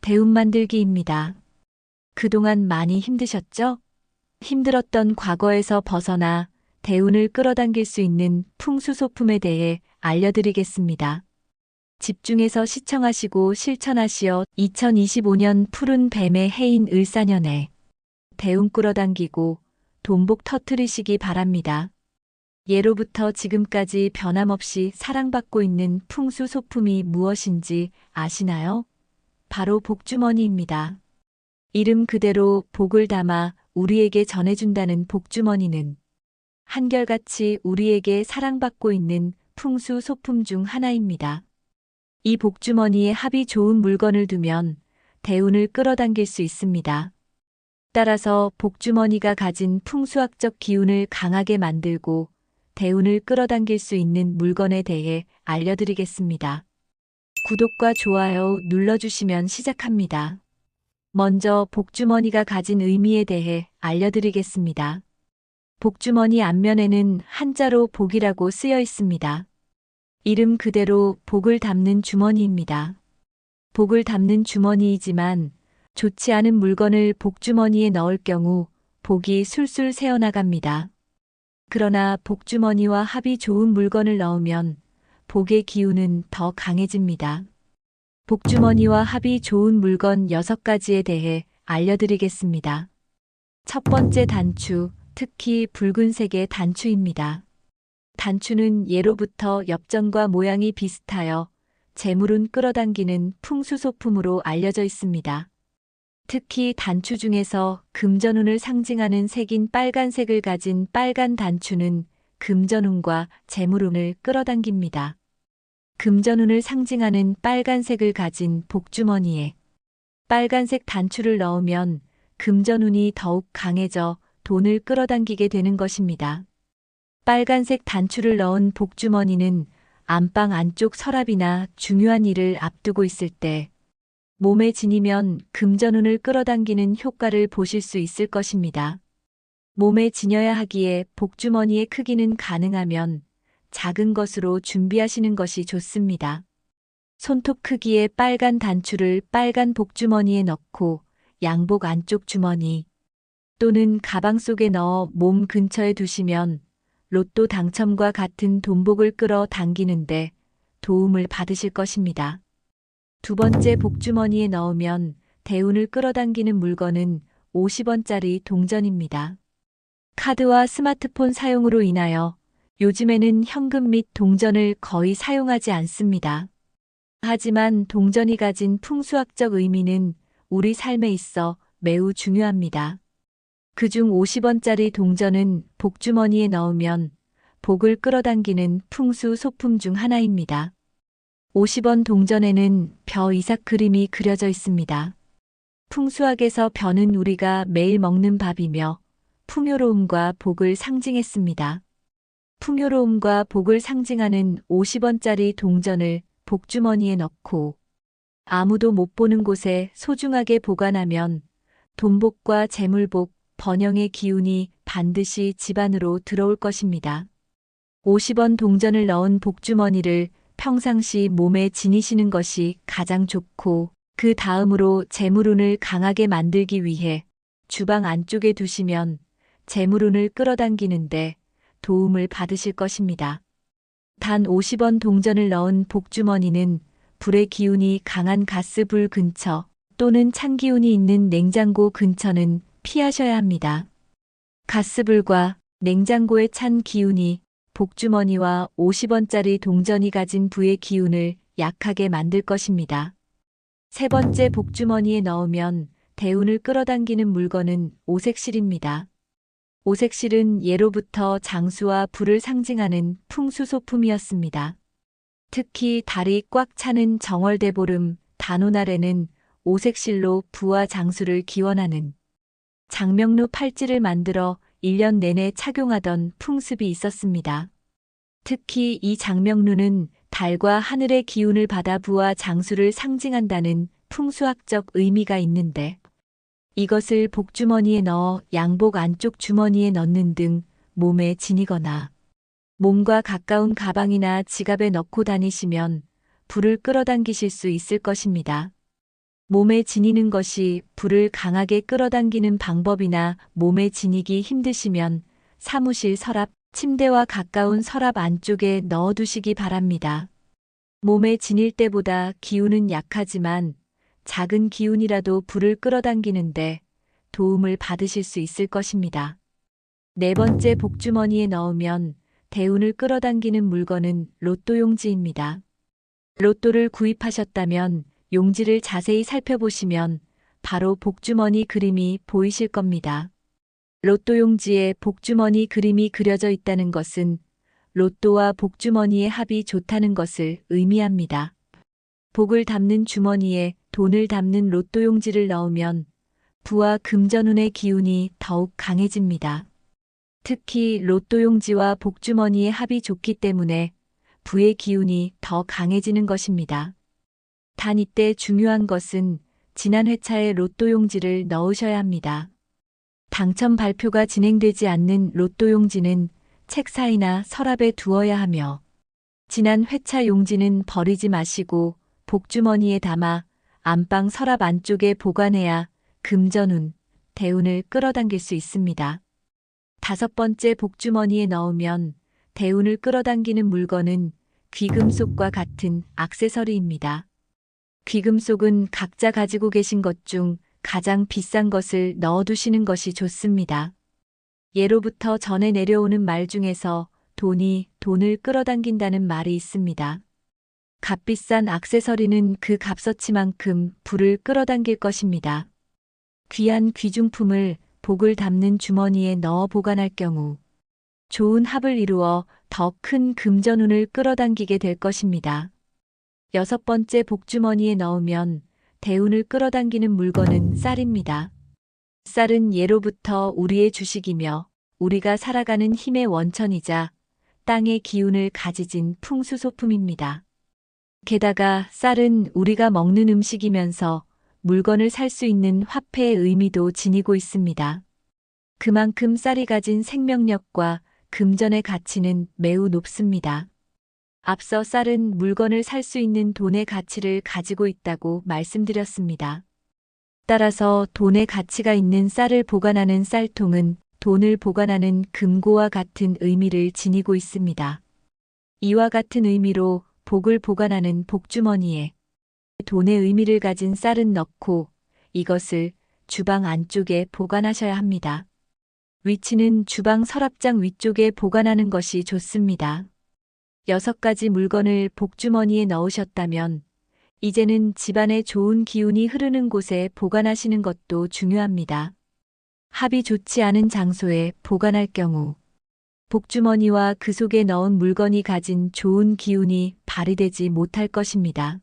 대운 만들기입니다. 그동안 많이 힘드셨죠? 힘들었던 과거에서 벗어나 대운을 끌어당길 수 있는 풍수소품에 대해 알려드리겠습니다. 집중해서 시청하시고 실천하시어 2025년 푸른 뱀의 해인 을사년에 대운 끌어당기고 돈복 터트리시기 바랍니다. 예로부터 지금까지 변함없이 사랑받고 있는 풍수소품이 무엇인지 아시나요? 바로 복주머니입니다. 이름 그대로 복을 담아 우리에게 전해준다는 복주머니는 한결같이 우리에게 사랑받고 있는 풍수소품 중 하나입니다. 이 복주머니에 합이 좋은 물건을 두면 대운을 끌어당길 수 있습니다. 따라서 복주머니가 가진 풍수학적 기운을 강하게 만들고 대운을 끌어당길 수 있는 물건에 대해 알려드리겠습니다. 구독과 좋아요 눌러주시면 시작합니다. 먼저 복주머니가 가진 의미에 대해 알려드리겠습니다. 복주머니 앞면에는 한자로 복이라고 쓰여 있습니다. 이름 그대로 복을 담는 주머니입니다. 복을 담는 주머니이지만 좋지 않은 물건을 복주머니에 넣을 경우 복이 술술 새어나갑니다. 그러나 복주머니와 합이 좋은 물건을 넣으면 복의 기운은 더 강해집니다. 복주머니와 합이 좋은 물건 6가지에 대해 알려드리겠습니다. 첫 번째 단추, 특히 붉은색의 단추입니다. 단추는 예로부터 엽전과 모양이 비슷하여 재물운 끌어당기는 풍수소품으로 알려져 있습니다. 특히 단추 중에서 금전운을 상징하는 색인 빨간색을 가진 빨간 단추는 금전운과 재물운을 끌어당깁니다. 금전운을 상징하는 빨간색을 가진 복주머니에 빨간색 단추를 넣으면 금전운이 더욱 강해져 돈을 끌어당기게 되는 것입니다. 빨간색 단추를 넣은 복주머니는 안방 안쪽 서랍이나 중요한 일을 앞두고 있을 때 몸에 지니면 금전운을 끌어당기는 효과를 보실 수 있을 것입니다. 몸에 지녀야 하기에 복주머니의 크기는 가능하면 작은 것으로 준비하시는 것이 좋습니다. 손톱 크기의 빨간 단추를 빨간 복주머니에 넣고 양복 안쪽 주머니 또는 가방 속에 넣어 몸 근처에 두시면 로또 당첨과 같은 돈복을 끌어당기는데 도움을 받으실 것입니다. 두 번째 복주머니에 넣으면 대운을 끌어당기는 물건은 50원짜리 동전입니다. 카드와 스마트폰 사용으로 인하여 요즘에는 현금 및 동전을 거의 사용하지 않습니다. 하지만 동전이 가진 풍수학적 의미는 우리 삶에 있어 매우 중요합니다. 그중 50원짜리 동전은 복주머니에 넣으면 복을 끌어당기는 풍수 소품 중 하나입니다. 50원 동전에는 벼 이삭 그림이 그려져 있습니다. 풍수학에서 벼는 우리가 매일 먹는 밥이며 풍요로움과 복을 상징했습니다. 풍요로움과 복을 상징하는 50원짜리 동전을 복주머니에 넣고 아무도 못 보는 곳에 소중하게 보관하면 돈복과 재물복, 번영의 기운이 반드시 집안으로 들어올 것입니다. 50원 동전을 넣은 복주머니를 평상시 몸에 지니시는 것이 가장 좋고 그 다음으로 재물운을 강하게 만들기 위해 주방 안쪽에 두시면 재물운을 끌어당기는데 도움을 받으실 것입니다. 단 50원 동전을 넣은 복주머니는 불의 기운이 강한 가스불 근처 또는 찬 기운이 있는 냉장고 근처는 피하셔야 합니다. 가스불과 냉장고의 찬 기운이 복주머니와 50원짜리 동전이 가진 부의 기운을 약하게 만들 것입니다. 세 번째 복주머니에 넣으면 대운을 끌어당기는 물건은 오색실입니다. 오색실은 예로부터 장수와 부를 상징하는 풍수소품이었습니다. 특히 달이 꽉 차는 정월대보름, 단오날에는 오색실로 부와 장수를 기원하는 장명루 팔찌를 만들어 1년 내내 착용하던 풍습이 있었습니다. 특히 이 장명루는 달과 하늘의 기운을 받아 부와 장수를 상징한다는 풍수학적 의미가 있는데 이것을 복주머니에 넣어 양복 안쪽 주머니에 넣는 등 몸에 지니거나 몸과 가까운 가방이나 지갑에 넣고 다니시면 불을 끌어당기실 수 있을 것입니다. 몸에 지니는 것이 불을 강하게 끌어당기는 방법이나 몸에 지니기 힘드시면 사무실 서랍, 침대와 가까운 서랍 안쪽에 넣어두시기 바랍니다. 몸에 지닐 때보다 기운은 약하지만 작은 기운이라도 불을 끌어당기는데 도움을 받으실 수 있을 것입니다. 네 번째, 복주머니에 넣으면 대운을 끌어당기는 물건은 로또 용지입니다. 로또를 구입하셨다면 용지를 자세히 살펴보시면 바로 복주머니 그림이 보이실 겁니다. 로또 용지에 복주머니 그림이 그려져 있다는 것은 로또와 복주머니의 합이 좋다는 것을 의미합니다. 복을 담는 주머니에 돈을 담는 로또 용지를 넣으면 부와 금전운의 기운이 더욱 강해집니다. 특히 로또 용지와 복주머니의 합이 좋기 때문에 부의 기운이 더 강해지는 것입니다. 단 이때 중요한 것은 지난 회차에 로또 용지를 넣으셔야 합니다. 당첨 발표가 진행되지 않는 로또 용지는 책 사이나 서랍에 두어야 하며 지난 회차 용지는 버리지 마시고 복주머니에 담아 안방 서랍 안쪽에 보관해야 금전운, 대운을 끌어당길 수 있습니다. 다섯 번째, 복주머니에 넣으면 대운을 끌어당기는 물건은 귀금속과 같은 액세서리입니다. 귀금속은 각자 가지고 계신 것 중 가장 비싼 것을 넣어두시는 것이 좋습니다. 예로부터 전해 내려오는 말 중에서 돈이 돈을 끌어당긴다는 말이 있습니다. 값비싼 액세서리는 그 값어치만큼 불을 끌어당길 것입니다. 귀한 귀중품을 복을 담는 주머니에 넣어 보관할 경우 좋은 합을 이루어 더 큰 금전운을 끌어당기게 될 것입니다. 여섯 번째, 복주머니에 넣으면 대운을 끌어당기는 물건은 쌀입니다. 쌀은 예로부터 우리의 주식이며 우리가 살아가는 힘의 원천이자 땅의 기운을 가지진 풍수소품입니다. 게다가 쌀은 우리가 먹는 음식이면서 물건을 살 수 있는 화폐의 의미도 지니고 있습니다. 그만큼 쌀이 가진 생명력과 금전의 가치는 매우 높습니다. 앞서 쌀은 물건을 살 수 있는 돈의 가치를 가지고 있다고 말씀드렸습니다. 따라서 돈의 가치가 있는 쌀을 보관하는 쌀통은 돈을 보관하는 금고와 같은 의미를 지니고 있습니다. 이와 같은 의미로 복을 보관하는 복주머니에 돈의 의미를 가진 쌀은 넣고 이것을 주방 안쪽에 보관하셔야 합니다. 위치는 주방 서랍장 위쪽에 보관하는 것이 좋습니다. 6가지 물건을 복주머니에 넣으셨다면 이제는 집안에 좋은 기운이 흐르는 곳에 보관하시는 것도 중요합니다. 합이 좋지 않은 장소에 보관할 경우 복주머니와 그 속에 넣은 물건이 가진 좋은 기운이 발휘되지 못할 것입니다.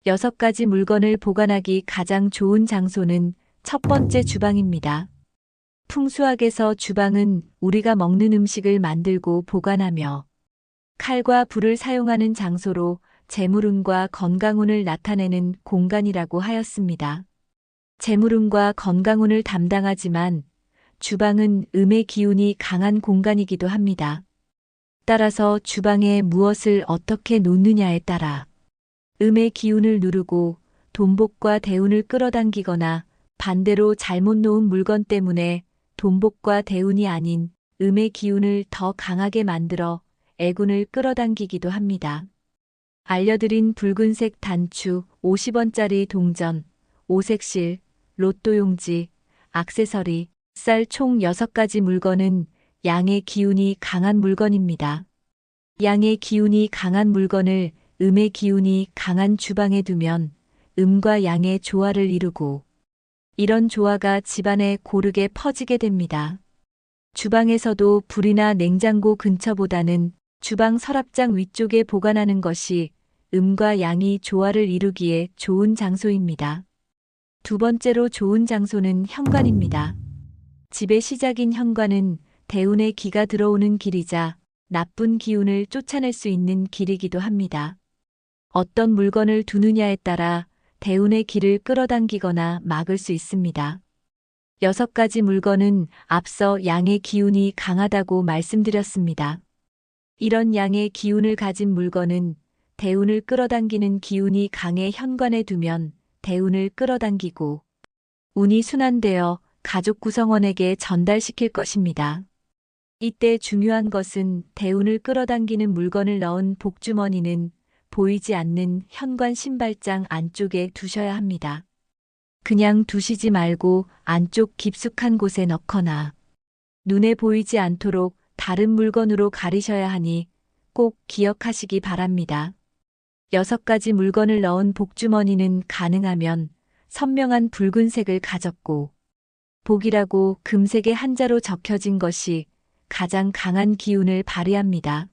6가지 물건을 보관하기 가장 좋은 장소는 첫 번째, 주방입니다. 풍수학에서 주방은 우리가 먹는 음식을 만들고 보관하며 칼과 불을 사용하는 장소로 재물운과 건강운을 나타내는 공간이라고 하였습니다. 재물운과 건강운을 담당하지만 주방은 음의 기운이 강한 공간이기도 합니다. 따라서 주방에 무엇을 어떻게 놓느냐에 따라 음의 기운을 누르고 돈복과 대운을 끌어당기거나 반대로 잘못 놓은 물건 때문에 돈복과 대운이 아닌 음의 기운을 더 강하게 만들어 애군을 끌어당기기도 합니다. 알려드린 붉은색 단추, 50원짜리 동전, 오색실, 로또 용지, 액세서리, 쌀 총 6가지 물건은 양의 기운이 강한 물건입니다. 양의 기운이 강한 물건을 음의 기운이 강한 주방에 두면 음과 양의 조화를 이루고 이런 조화가 집안에 고르게 퍼지게 됩니다. 주방에서도 불이나 냉장고 근처보다는 주방 서랍장 위쪽에 보관하는 것이 음과 양이 조화를 이루기에 좋은 장소입니다. 두 번째로 좋은 장소는 현관입니다. 집의 시작인 현관은 대운의 기가 들어오는 길이자 나쁜 기운을 쫓아낼 수 있는 길이기도 합니다. 어떤 물건을 두느냐에 따라 대운의 길을 끌어당기거나 막을 수 있습니다. 6가지 물건은 앞서 양의 기운이 강하다고 말씀드렸습니다. 이런 양의 기운을 가진 물건은 대운을 끌어당기는 기운이 강해 현관에 두면 대운을 끌어당기고 운이 순환되어 가족 구성원에게 전달시킬 것입니다. 이때 중요한 것은 대운을 끌어당기는 물건을 넣은 복주머니는 보이지 않는 현관 신발장 안쪽에 두셔야 합니다. 그냥 두시지 말고 안쪽 깊숙한 곳에 넣거나 눈에 보이지 않도록 다른 물건으로 가리셔야 하니 꼭 기억하시기 바랍니다. 6가지 물건을 넣은 복주머니는 가능하면 선명한 붉은색을 가졌고 복이라고 금색의 한자로 적혀진 것이 가장 강한 기운을 발휘합니다.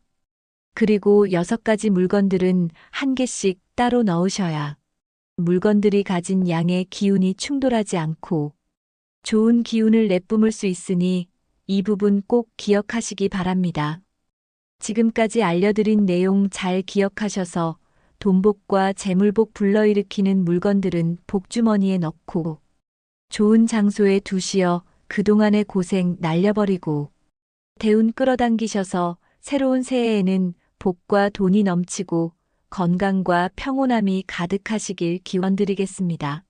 그리고 6가지 물건들은 한 개씩 따로 넣으셔야 물건들이 가진 양의 기운이 충돌하지 않고 좋은 기운을 내뿜을 수 있으니 이 부분 꼭 기억하시기 바랍니다. 지금까지 알려드린 내용 잘 기억하셔서 돈복과 재물복 불러일으키는 물건들은 복주머니에 넣고 좋은 장소에 두시어 그동안의 고생 날려버리고 대운 끌어당기셔서 새로운 새해에는 복과 돈이 넘치고 건강과 평온함이 가득하시길 기원드리겠습니다.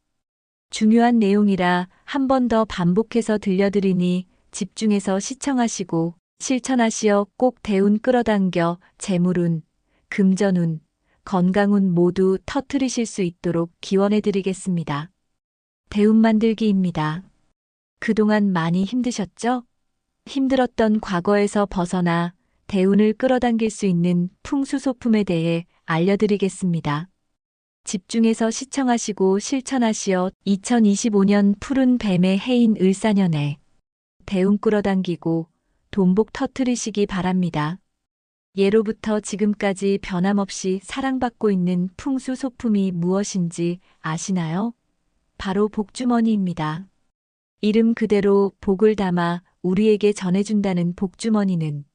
중요한 내용이라 한 번 더 반복해서 들려드리니 집중해서 시청하시고 실천하시어 꼭 대운 끌어당겨 재물운, 금전운, 건강운 모두 터뜨리실 수 있도록 기원해드리겠습니다. 대운 만들기입니다. 그동안 많이 힘드셨죠? 힘들었던 과거에서 벗어나 대운을 끌어당길 수 있는 풍수소품에 대해 알려드리겠습니다. 집중해서 시청하시고 실천하시어 2025년 푸른 뱀의 해인 을사년에 대운 끌어당기고 돈복 터뜨리시기 바랍니다. 예로부터 지금까지 변함없이 사랑받고 있는 풍수소품이 무엇인지 아시나요? 바로 복주머니입니다. 이름 그대로 복을 담아 우리에게 전해준다는 복주머니는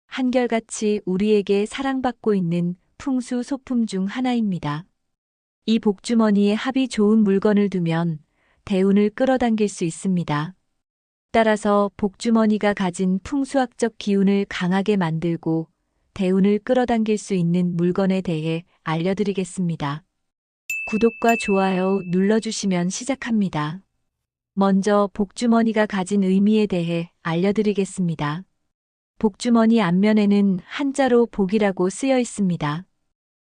한결같이 우리에게 사랑받고 있는 풍수소품 중 하나입니다. 이 복주머니에 합이 좋은 물건을 두면 대운을 끌어당길 수 있습니다. 따라서 복주머니가 가진 풍수학적 기운을 강하게 만들고 대운을 끌어당길 수 있는 물건에 대해 알려드리겠습니다. 구독과 좋아요 눌러주시면 시작합니다. 먼저 복주머니가 가진 의미에 대해 알려드리겠습니다. 복주머니 앞면에는 한자로 복이라고 쓰여 있습니다.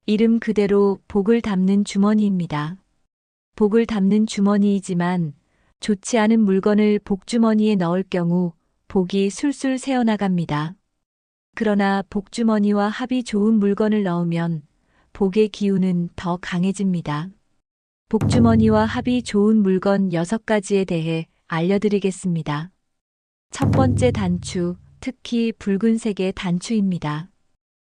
이름 그대로 복을 담는 주머니입니다. 복을 담는 주머니이지만 좋지 않은 물건을 복주머니에 넣을 경우 복이 술술 새어나갑니다. 그러나 복주머니와 합이 좋은 물건을 넣으면 복의 기운은 더 강해집니다. 복주머니와 합이 좋은 물건 6가지에 대해 알려드리겠습니다. 첫 번째 단추, 특히 붉은색의 단추입니다.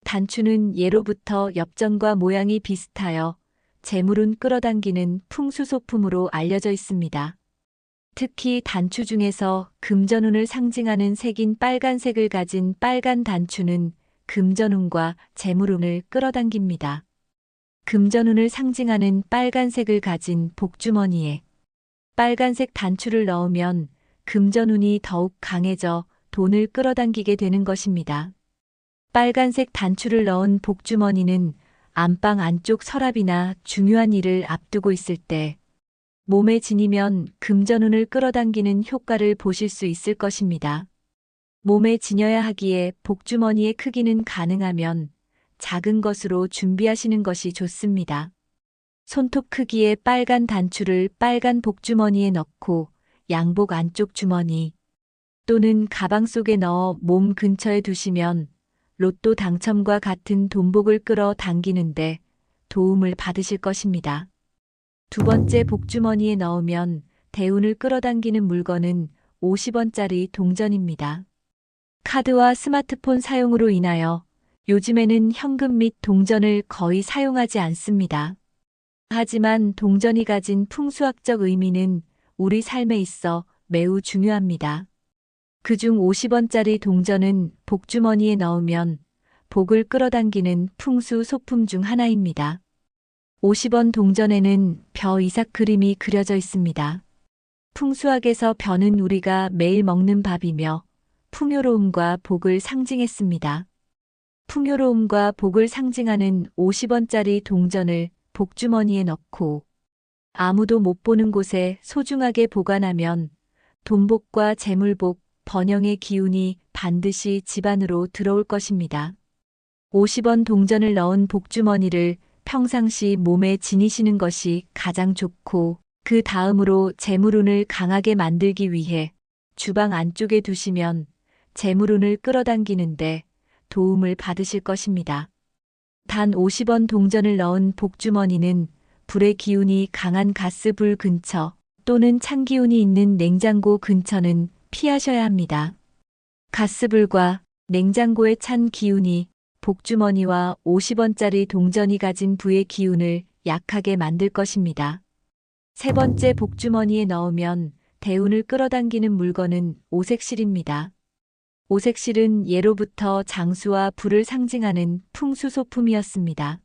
단추는 예로부터 엽전과 모양이 비슷하여 재물운 끌어당기는 풍수소품으로 알려져 있습니다. 특히 단추 중에서 금전운을 상징하는 색인 빨간색을 가진 빨간 단추는 금전운과 재물운을 끌어당깁니다. 금전운을 상징하는 빨간색을 가진 복주머니에 빨간색 단추를 넣으면 금전운이 더욱 강해져 돈을 끌어당기게 되는 것입니다. 빨간색 단추를 넣은 복주머니는 안방 안쪽 서랍이나 중요한 일을 앞두고 있을 때 몸에 지니면 금전운을 끌어당기는 효과를 보실 수 있을 것입니다. 몸에 지녀야 하기에 복주머니의 크기는 가능하면 작은 것으로 준비하시는 것이 좋습니다. 손톱 크기의 빨간 단추를 빨간 복주머니에 넣고 양복 안쪽 주머니 또는 가방 속에 넣어 몸 근처에 두시면 로또 당첨과 같은 돈복을 끌어당기는데 도움을 받으실 것입니다. 두 번째 복주머니에 넣으면 대운을 끌어당기는 물건은 50원짜리 동전입니다. 카드와 스마트폰 사용으로 인하여 요즘에는 현금 및 동전을 거의 사용하지 않습니다. 하지만 동전이 가진 풍수학적 의미는 우리 삶에 있어 매우 중요합니다. 그중 50원짜리 동전은 복주머니에 넣으면 복을 끌어당기는 풍수 소품 중 하나입니다. 50원 동전에는 벼 이삭 그림이 그려져 있습니다. 풍수학에서 벼는 우리가 매일 먹는 밥이며 풍요로움과 복을 상징했습니다. 풍요로움과 복을 상징하는 50원짜리 동전을 복주머니에 넣고 아무도 못 보는 곳에 소중하게 보관하면 돈복과 재물복, 번영의 기운이 반드시 집안으로 들어올 것입니다. 50원 동전을 넣은 복주머니를 평상시 몸에 지니시는 것이 가장 좋고, 그 다음으로 재물운을 강하게 만들기 위해 주방 안쪽에 두시면 재물운을 끌어당기는데 도움을 받으실 것입니다. 단 50원 동전을 넣은 복주머니는 불의 기운이 강한 가스불 근처 또는 찬 기운이 있는 냉장고 근처는 피하셔야 합니다. 가스불과 냉장고의 찬 기운이 복주머니와 50원짜리 동전이 가진 부의 기운을 약하게 만들 것입니다. 세 번째 복주머니에 넣으면 대운을 끌어당기는 물건은 오색실입니다. 오색실은 예로부터 장수와 부를 상징하는 풍수소품이었습니다.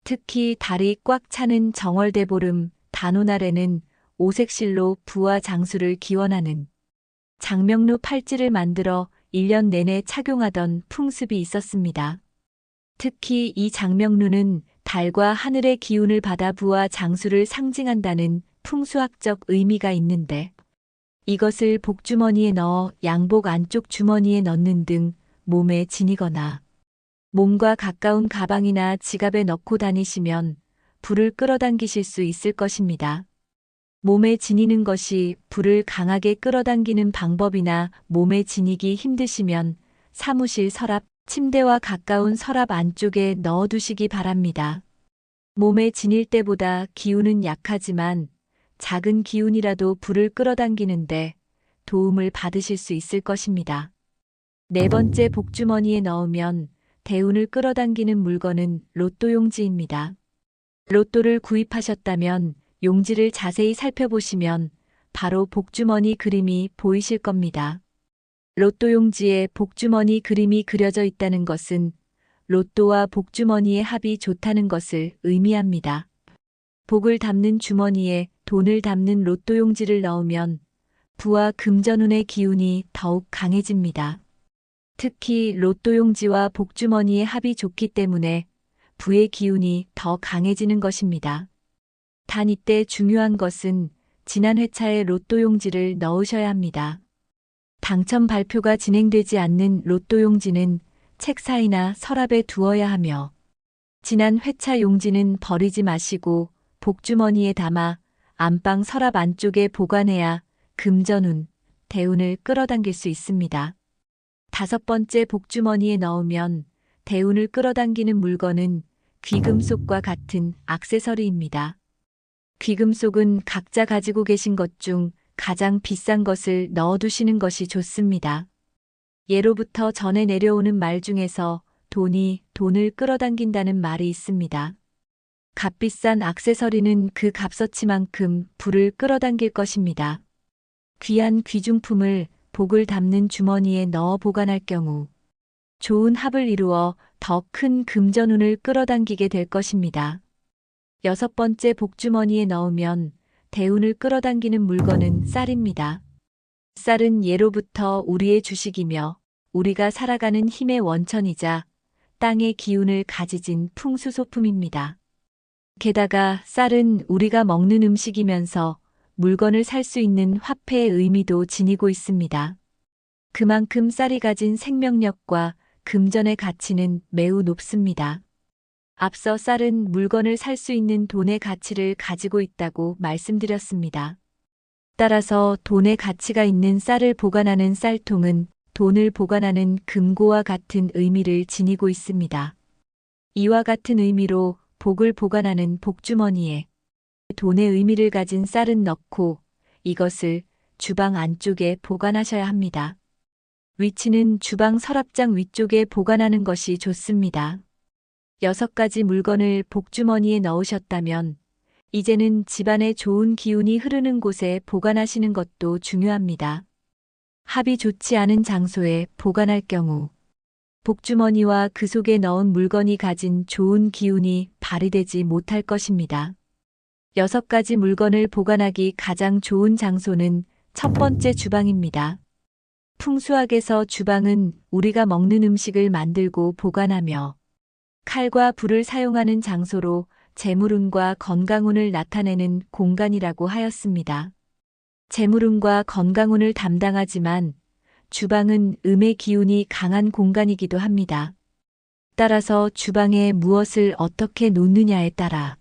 특히 달이 꽉 차는 정월대보름, 단오날에는 오색실로 부와 장수를 기원하는 장명루 팔찌를 만들어 1년 내내 착용하던 풍습이 있었습니다. 특히 이 장명루는 달과 하늘의 기운을 받아 부와 장수를 상징한다는 풍수학적 의미가 있는데, 이것을 복주머니에 넣어 양복 안쪽 주머니에 넣는 등 몸에 지니거나 몸과 가까운 가방이나 지갑에 넣고 다니시면 불을 끌어당기실 수 있을 것입니다. 몸에 지니는 것이 불을 강하게 끌어당기는 방법이나 몸에 지니기 힘드시면 사무실 서랍, 침대와 가까운 서랍 안쪽에 넣어두시기 바랍니다. 몸에 지닐 때보다 기운은 약하지만 작은 기운이라도 불을 끌어당기는데 도움을 받으실 수 있을 것입니다. 네 번째 복주머니에 넣으면 대운을 끌어당기는 물건은 로또 용지입니다. 로또를 구입하셨다면 용지를 자세히 살펴보시면 바로 복주머니 그림이 보이실 겁니다. 로또 용지에 복주머니 그림이 그려져 있다는 것은 로또와 복주머니의 합이 좋다는 것을 의미합니다. 복을 담는 주머니에 돈을 담는 로또 용지를 넣으면 부와 금전운의 기운이 더욱 강해집니다. 특히 로또 용지와 복주머니의 합이 좋기 때문에 부의 기운이 더 강해지는 것입니다. 단 이때 중요한 것은 지난 회차에 로또 용지를 넣으셔야 합니다. 당첨 발표가 진행되지 않는 로또 용지는 책사이나 서랍에 두어야 하며, 지난 회차 용지는 버리지 마시고 복주머니에 담아 안방 서랍 안쪽에 보관해야 금전운, 대운을 끌어당길 수 있습니다. 다섯 번째 복주머니에 넣으면 대운을 끌어당기는 물건은 귀금속과 같은 액세서리입니다. 귀금속은 각자 가지고 계신 것 중 가장 비싼 것을 넣어두시는 것이 좋습니다. 예로부터 전해 내려오는 말 중에서 돈이 돈을 끌어당긴다는 말이 있습니다. 값비싼 액세서리는 그 값어치만큼 불을 끌어당길 것입니다. 귀한 귀중품을 복을 담는 주머니에 넣어 보관할 경우 좋은 합을 이루어 더 큰 금전운을 끌어당기게 될 것입니다. 여섯 번째 복주머니에 넣으면 대운을 끌어당기는 물건은 쌀입니다. 쌀은 예로부터 우리의 주식이며 우리가 살아가는 힘의 원천이자 땅의 기운을 가지진 풍수소품입니다. 게다가 쌀은 우리가 먹는 음식이면서 물건을 살 수 있는 화폐의 의미도 지니고 있습니다. 그만큼 쌀이 가진 생명력과 금전의 가치는 매우 높습니다. 앞서 쌀은 물건을 살 수 있는 돈의 가치를 가지고 있다고 말씀드렸습니다. 따라서 돈의 가치가 있는 쌀을 보관하는 쌀통은 돈을 보관하는 금고와 같은 의미를 지니고 있습니다. 이와 같은 의미로 복을 보관하는 복주머니에 돈의 의미를 가진 쌀은 넣고 이것을 주방 안쪽에 보관하셔야 합니다. 위치는 주방 서랍장 위쪽에 보관하는 것이 좋습니다. 6가지 물건을 복주머니에 넣으셨다면 이제는 집안에 좋은 기운이 흐르는 곳에 보관하시는 것도 중요합니다. 합이 좋지 않은 장소에 보관할 경우 복주머니와 그 속에 넣은 물건이 가진 좋은 기운이 발휘되지 못할 것입니다. 6가지 물건을 보관하기 가장 좋은 장소는 첫 번째 주방입니다. 풍수학에서 주방은 우리가 먹는 음식을 만들고 보관하며 칼과 불을 사용하는 장소로 재물운과 건강운을 나타내는 공간이라고 하였습니다. 재물운과 건강운을 담당하지만 주방은 음의 기운이 강한 공간이기도 합니다. 따라서 주방에 무엇을 어떻게 놓느냐에 따라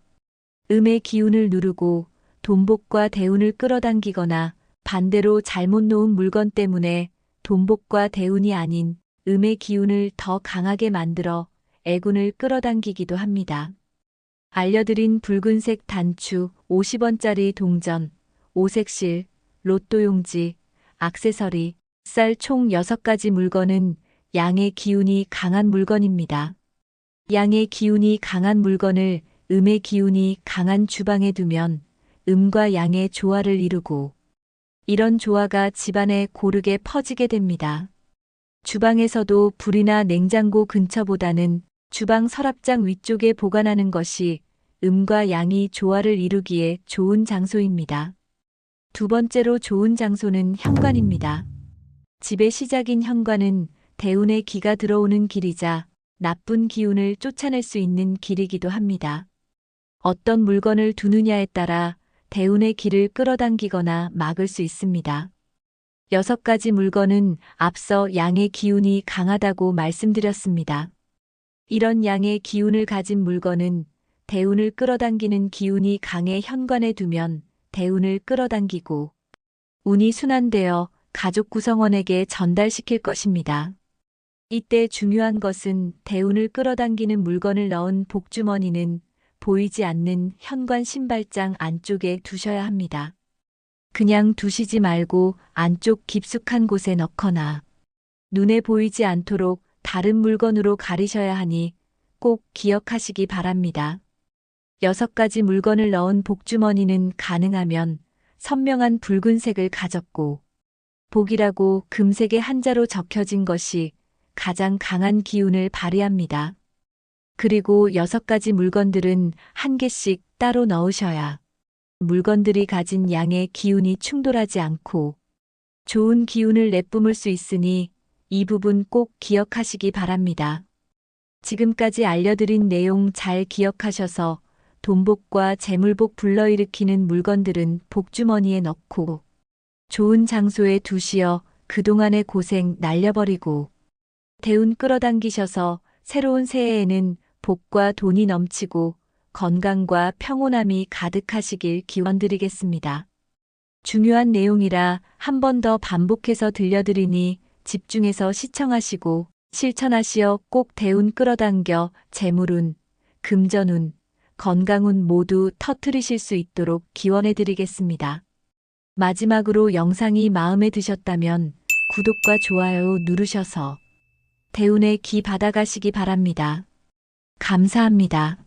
음의 기운을 누르고 돈복과 대운을 끌어당기거나 반대로 잘못 놓은 물건 때문에 돈복과 대운이 아닌 음의 기운을 더 강하게 만들어 애군을 끌어당기기도 합니다. 알려드린 붉은색 단추, 50원짜리 동전, 오색실, 로또용지, 액세서리, 쌀 총 6가지 물건은 양의 기운이 강한 물건입니다. 양의 기운이 강한 물건을 음의 기운이 강한 주방에 두면 음과 양의 조화를 이루고 이런 조화가 집안에 고르게 퍼지게 됩니다. 주방에서도 불이나 냉장고 근처보다는 주방 서랍장 위쪽에 보관하는 것이 음과 양이 조화를 이루기에 좋은 장소입니다. 두 번째로 좋은 장소는 현관입니다. 집의 시작인 현관은 대운의 기가 들어오는 길이자 나쁜 기운을 쫓아낼 수 있는 길이기도 합니다. 어떤 물건을 두느냐에 따라 대운의 기를 끌어당기거나 막을 수 있습니다. 6가지 물건은 앞서 양의 기운이 강하다고 말씀드렸습니다. 이런 양의 기운을 가진 물건은 대운을 끌어당기는 기운이 강해 현관에 두면 대운을 끌어당기고 운이 순환되어 가족 구성원에게 전달시킬 것입니다. 이때 중요한 것은 대운을 끌어당기는 물건을 넣은 복주머니는 보이지 않는 현관 신발장 안쪽에 두셔야 합니다. 그냥 두시지 말고 안쪽 깊숙한 곳에 넣거나 눈에 보이지 않도록 다른 물건으로 가리셔야 하니 꼭 기억하시기 바랍니다. 6가지 물건을 넣은 복주머니는 가능하면 선명한 붉은색을 가졌고 복이라고 금색의 한자로 적혀진 것이 가장 강한 기운을 발휘합니다. 그리고 6가지 물건들은 한 개씩 따로 넣으셔야 물건들이 가진 양의 기운이 충돌하지 않고 좋은 기운을 내뿜을 수 있으니 이 부분 꼭 기억하시기 바랍니다. 지금까지 알려드린 내용 잘 기억하셔서 돈복과 재물복 불러일으키는 물건들은 복주머니에 넣고 좋은 장소에 두시어 그동안의 고생 날려버리고 대운 끌어당기셔서 새로운 새해에는 복과 돈이 넘치고 건강과 평온함이 가득하시길 기원드리겠습니다. 중요한 내용이라 한 번 더 반복해서 들려드리니 집중해서 시청하시고 실천하시어 꼭 대운 끌어당겨 재물운, 금전운, 건강운 모두 터뜨리실 수 있도록 기원해드리겠습니다. 마지막으로 영상이 마음에 드셨다면 구독과 좋아요 누르셔서 대운의 기 받아가시기 바랍니다. 감사합니다.